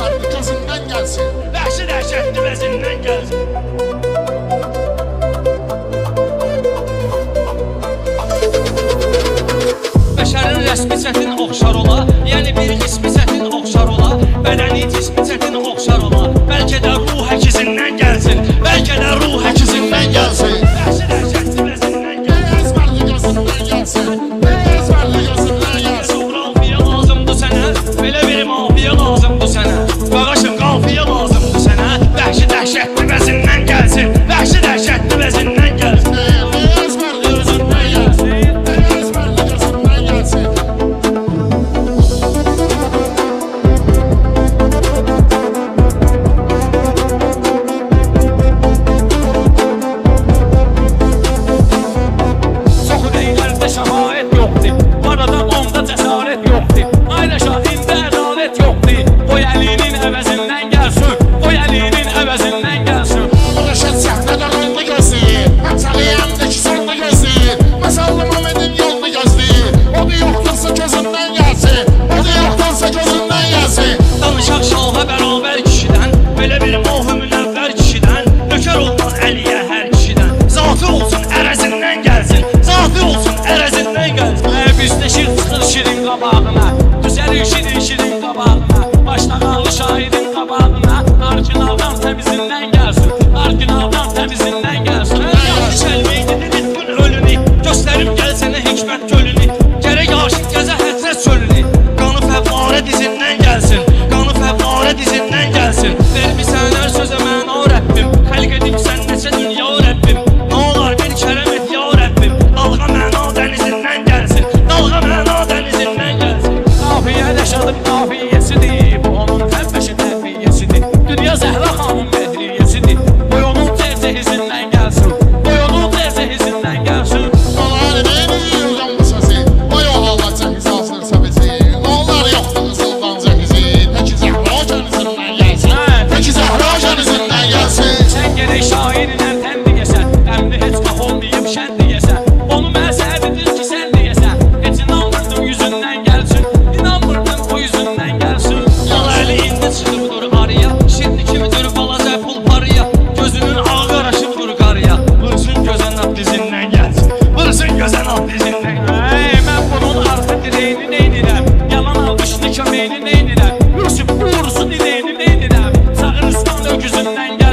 esmerli gözünden gelsin. Vəhşi dəhşətli vəzindən gəlsin. Bəşərin rəsmi çətin oxşar ola, yəni bir qismi çətin oxşar ola, bədəni cismi çətin oxşar ola. Bəlkə də ruh əkizindən gəlsin, bəlkə də ruh əkizindən gəlsin. Vəhşi dəhşətli vəzindən gəlsin. Esmerli gözünden gelsin. Esmerli gözündən gelsin. Qafiyə lazımdır sənə, belə bir mafiyə lazımdır sənə. Qaqaşım qafiyə lazımdır sənə. Vəhşi dəhşətli vəzindən gəlsin, vəhşi dəhşətli vəzindən gəlsin. Esmerli gözünden gelsin. Esmerli gözünden gelsin. Çoxu deylərdə şəfayət yoxdur, arada onda cəsarət yoxdur. Ailə şahində ədalət yoxdur, qoy əlinin əvəzindən gəlsin, qoy əlinin əvəzindən gəlsin. Reşat səhnədə rolunu gözləyir. Həmçəliyəmdəki sonunu gözləyir. Məsallı Məhmədin yolunu gözləyir. O da yoxdursa gözündən gəlsin. O da yoxdursa gözündən gəlsin. Danışaq şaha bərabər kişidən, belə bir mohu münəvvər kişidən, nökər olmaz əliyə hər kişidən. Zatı olsun ərəzindən gəlsin, zatı olsun ərəzindən gəlsin. Bizdə şir çıxır şirin qabağına, düzəlir şirin şirin qabağına, başda qalı şahidin qabağına. Arginaldan təmizindən gəlsin, arginaldan təmizindən gəlsin. Yaxşı çəlməkdir ritmin ölünü, göstərim gəl sənə hikmət gölünü. Gərək aşıq gəzə həsrət çölünü, qanı fəvvarə dizindən gəlsin, qanı fəvvarə dizindən gəlsin. Vermisən hər sözə məna Rəbbim, xəlq edib sən neçə dünya Rəbbim. Nə olar bir kərəm et ya Rəbbim, dalğa məna dənizindən gəlsin, dalğa məna dənizindən gəlsin. Qafiyə Rəşadın qafiyəsidir, bu onun həbbəşi tərbiyəsidir. Dünya Zəhra xanım məhdiyəsidir, qoy onun tercehizindən gəlsin, qoy onun tercehizindən gəlsin. Onlar beni yıldan bu sesi. O yol Allah çəkiz alsın səbisi. Onlar yoxdur ısıldan çəkizi. Təki Zəhra canızından gelsin. Təki Zəhra canızından gelsin. Sən gərək şairinlə tən deyəsən, əmri heç vaxt olmayıb şən deyəsən. Onu mən səbəbidir ki sən deyəsən, heç inanmırdın yüzündən gəlsin, inanmırdın o yüzündən gəlsin. Yal əli indi çıxıbdır arıya, şimdi kimidir balaca pul parıya, gözünün ağı qaraşıbdır qarıya. Vırsın gözən at dizindən gəlsin, vırsın gözən at dizindən gəlsin. Mən bunun arxa dirəyini neynirəm, yalan almışını köməyini neynirəm, Yusuf vursun diləyini neynirəm, Sağırıstan öküzündən gəlsin.